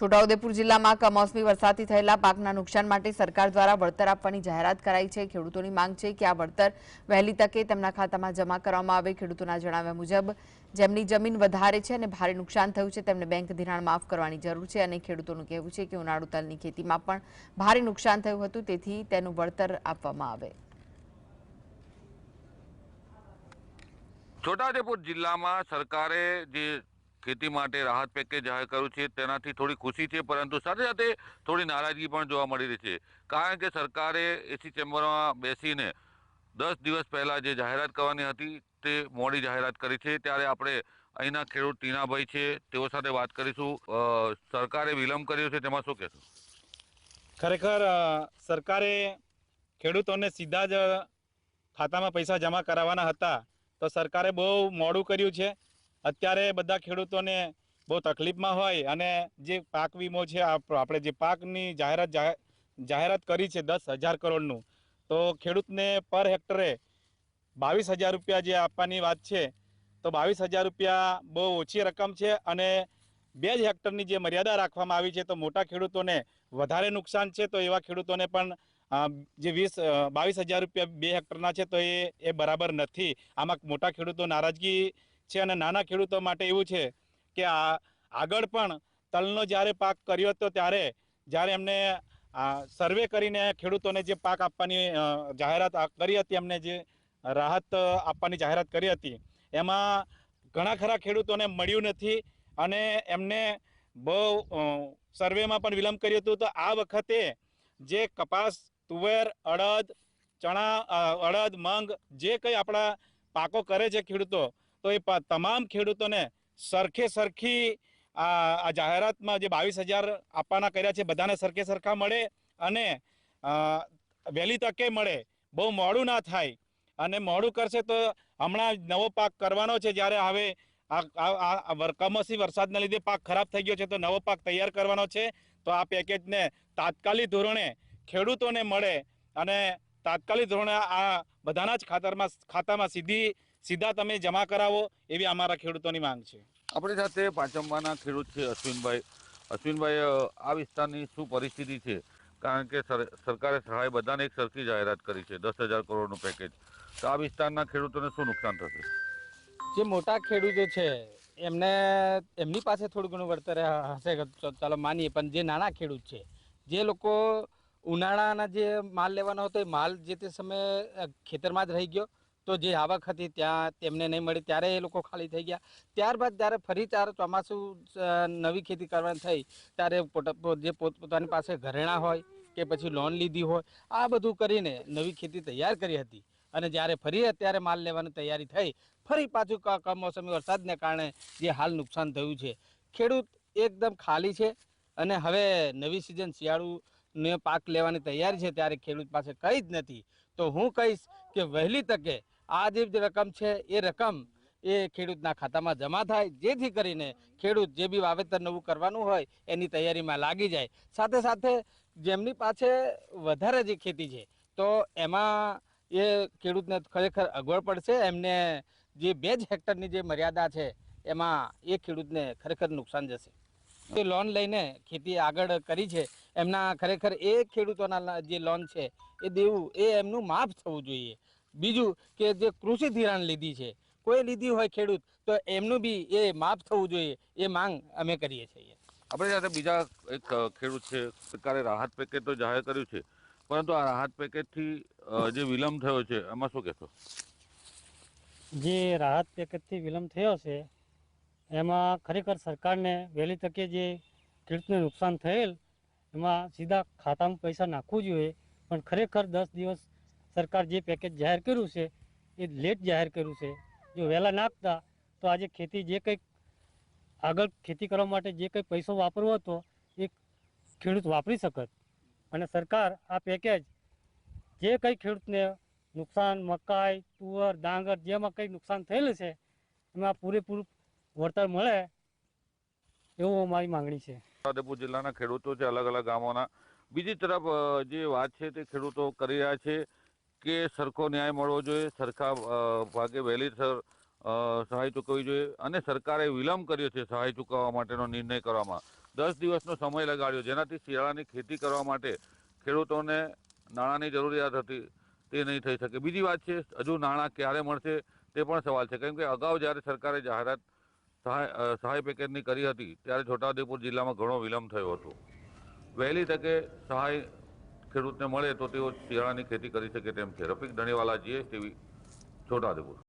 છોટાઉદેપુર જિલ્લામાં કમોસમી વરસાદથી થયેલા પાકના નુકસાન માટે સરકાર દ્વારા વળતર આપવાની જાહેરાત કરાઈ છે। ખેડૂતોની માંગ છે કે આ વળતર વહેલી તકે તેમના ખાતામાં જમા કરવામાં આવે। ખેડૂતોના જણાવ્યા મુજબ જેમની જમીન વધારે છે અને ભારે નુકસાન થયું છે તેમને બેંક ધિરાણ માફ કરવાની જરૂર છે અને ખેડૂતોનું કહેવું છે કે ઉનાળુ તલની ખેતીમાં પણ ભારે નુકસાન થયું હતું, તેથી તેનું વળતર આપવામાં આવે। છોટાઉદેપુર જિલ્લામાં સરકારે જે ખેતી માટે રાહત પેકેજ જાહેર કર્યું છે તેનાથી થોડી ખુશી છે, પરંતુ સાથે સાથે થોડી નારાજગી પણ જોવા મળી રહી છે। કારણ કે સરકારે એસી ચેમ્બરમાં બેસીને 10 દિવસ પહેલા જે જાહેરાત કરવાની હતી તે મોડી જાહેરાત કરી છે। ત્યારે આપણે અહીંના ખેડૂત ટીનાભાઈ છે તેઓ સાથે વાત કરીશું। સરકારે વિલંબ કર્યો છે તેમાં શું કહેશો? ખરેખર સરકારે ખેડૂતોને સીધા જ ખાતામાં પૈસા જમા કરાવવાના હતા તો સરકારે બહુ મોડું કર્યું છે। અત્યારે બધા ખેડૂતોને બહુ તકલીફમાં હોય અને જે પાક વીમો છે, આપણે જે પાકની જાહેરાત કરી છે 10,000 કરોડનું, તો ખેડૂતને પર હેક્ટરે 22,000 રૂપિયા જે આપવાની વાત છે, તો 22,000 રૂપિયા બહુ ઓછી રકમ છે અને 2 જ હેક્ટરની જે મર્યાદા રાખવામાં આવી છે, તો મોટા ખેડૂતોને વધારે નુકસાન છે, તો એવા ખેડૂતોને પણ જે 22,000 રૂપિયા 2 હેક્ટરના છે તો એ બરાબર નથી। આમાં મોટા ખેડૂતો નારાજગી છે અને નાના ખેડૂતો માટે એવું છે કે આગળ પણ તલનો જ્યારે પાક કર્યો હતો ત્યારે જ્યારે એમને સર્વે કરીને ખેડૂતોને જે પાક આપવાની જાહેરાત કરી હતી, એમને જે રાહત આપવાની જાહેરાત કરી હતી, એમાં ઘણા ખરા ખેડૂતોને મળ્યું નથી અને એમને બહુ સર્વેમાં પણ વિલંબ કર્યું હતું। તો આ વખતે જે કપાસ, તુવેર, અડદ, ચણા, અડદ, મગ જે કંઈ આપણા પાકો કરે છે ખેડૂતો, તો એ તમામ ખેડૂતોને સરખી આ જાહેરાતમાં જે 22,000 આપવાના કર્યા છે બધાને સરખા મળે અને વહેલી તકે મળે, બહુ મોડું ના થાય। અને મોડું કરશે તો હમણાં નવો પાક કરવાનો છે, જ્યારે હવે કમોસમી વરસાદના લીધે પાક ખરાબ થઈ ગયો છે તો નવો પાક તૈયાર કરવાનો છે। તો આ પેકેજને તાત્કાલિક ધોરણે ખેડૂતોને મળે અને તાત્કાલિક ધોરણે આ બધાના જ ખાતામાં સીધા તમે જમા કરાવો, એવી અમારા ખેડૂતોની માંગ છે। આપણી સાથે પાંચમવાના ખેડૂત છે અશ્વિનભાઈ। અશ્વિનભાઈ, આ વિસ્તારની શું પરિસ્થિતિ છે? કારણ કે સરકારે સહાય બધાને એક સરખી જાહેરાત કરી છે 10,000 કરોડનું પેકેજ, તો આ વિસ્તારના ખેડૂતોને શું નુકસાન થશે? જે મોટા ખેડૂતો છે એમની પાસે થોડું ઘણું વળતર હશે, ચાલો માનીએ, પણ જે નાના ખેડૂત છે, જે લોકો ઉનાળાના જે માલ લેવાનો હતો એ માલ જે તે સમયે ખેતરમાં જ રહી ગયો, તો જે આવક હતી ત્યાં તેમને નહીં મળી, ત્યારે એ લોકો ખાલી થઈ ગયા। ત્યારબાદ જ્યારે ફરી ચોમાસું નવી ખેતી કરવાની થઈ ત્યારે જે પોતપોતાની પાસે ઘરેણાં હોય કે પછી લોન લીધી હોય, આ બધું કરીને નવી ખેતી તૈયાર કરી હતી અને જ્યારે ફરી અત્યારે માલ લેવાની તૈયારી થઈ, ફરી પાછું કમોસમી વરસાદને કારણે જે હાલ નુકસાન થયું છે, ખેડૂત એકદમ ખાલી છે અને હવે નવી સિઝન શિયાળુને પાક લેવાની તૈયારી છે, ત્યારે ખેડૂત પાસે કંઈ જ નથી। તો હું કહીશ કે વહેલી તકે આ જે રકમ છે એ રકમ એ ખેડૂતના ખાતામાં જમા થાય, જેથી કરીને ખેડૂત જે બી વાવેતર નવું કરવાનું હોય એની તૈયારીમાં લાગી જાય। સાથે સાથે જેમની પાસે વધારે જે ખેતી છે તો એમાં એ ખેડૂતને ખરેખર અગવડ પડશે। એમને જે 2 જ હેક્ટરની જે મર્યાદા છે એમાં એ ખેડૂતને ખરેખર નુકસાન જશે। જે લોન લઈને ખેતી આગળ કરી છે એમના ખરેખર એ ખેડૂતોના જે લોન છે એ દેવું એ એમનું માફ થવું જોઈએ। બીજું કે જે કૃષિ ધિરાણ લીધી છે, કોઈ લીધી હોય ખેડૂત, તો એમનું બી એ માફ થવું જોઈએ, એ માંગ અમે કરીએ છીએ। આપણી સાથે બીજા એક ખેડૂત છે। સરકારે રાહત પેકેજ તો જાહેર કર્યું છે, પરંતુ આ રાહત પેકેજથી જે વિલંબ થયો છે એમાં શું કહેશો? જે રાહત પેકેજથી વિલંબ થયો છે એમાં ખરેખર સરકારને વહેલી તકે જે ખેડૂતને નુકસાન થયેલ એમાં સીધા ખાતામાં પૈસા નાખવું જોઈએ, પણ ખરેખર 10 દિવસ સરકાર જે પેકેજ જાહેર કર્યું છે એ લેટ જાહેર કર્યું છે। જો વહેલા નાખતા તો આજે ખેતી જે કંઈક આગળ ખેતી કરવા માટે જે કંઈ પૈસો વાપરવો હતો એ ખેડૂત વાપરી શકત અને સરકાર આ પેકેજ જે કંઈ ખેડૂતને નુકસાન, મકાઈ, તુવર, ડાંગર જેમાં કંઈ નુકસાન થયેલું છે એમાં પૂરેપૂરું વળતર મળે એવું અમારી માંગણી છે। છોટાઉદેપુર જિલ્લાના ખેડૂતો છે અલગ અલગ ગામોના। બીજી તરફ જે વાત છે તે ખેડૂતો કરી રહ્યા છે કે સરખો ન્યાય મળવો જોઈએ, સરખા ભાગે વહેલી સહાય ચૂકવવી જોઈએ અને સરકારે વિલંબ કર્યો છે સહાય ચૂકવવા માટેનો નિર્ણય કરવામાં। 10 દિવસનો સમય લગાડ્યો, જેનાથી શિયાળાની ખેતી કરવા માટે ખેડૂતોને નાણાંની જરૂરિયાત હતી તે નહીં થઈ શકે. બીજી વાત છે, હજુ નાણાં ક્યારે મળશે તે પણ સવાલ છે, કેમ કે અગાઉ જ્યારે સરકારે જાહેરાત સહાય પેકેજની કરી હતી ત્યારે છોટાઉદેપુર જિલ્લામાં ઘણો વિલંબ થયો હતો. વહેલી તકે સહાય ખેડૂતને મળે તો તેઓ શિયાળાની ખેતી કરી શકે તેમ છે. રફીક ધણીવાલા, GSTV, છોટાઉદેપુર.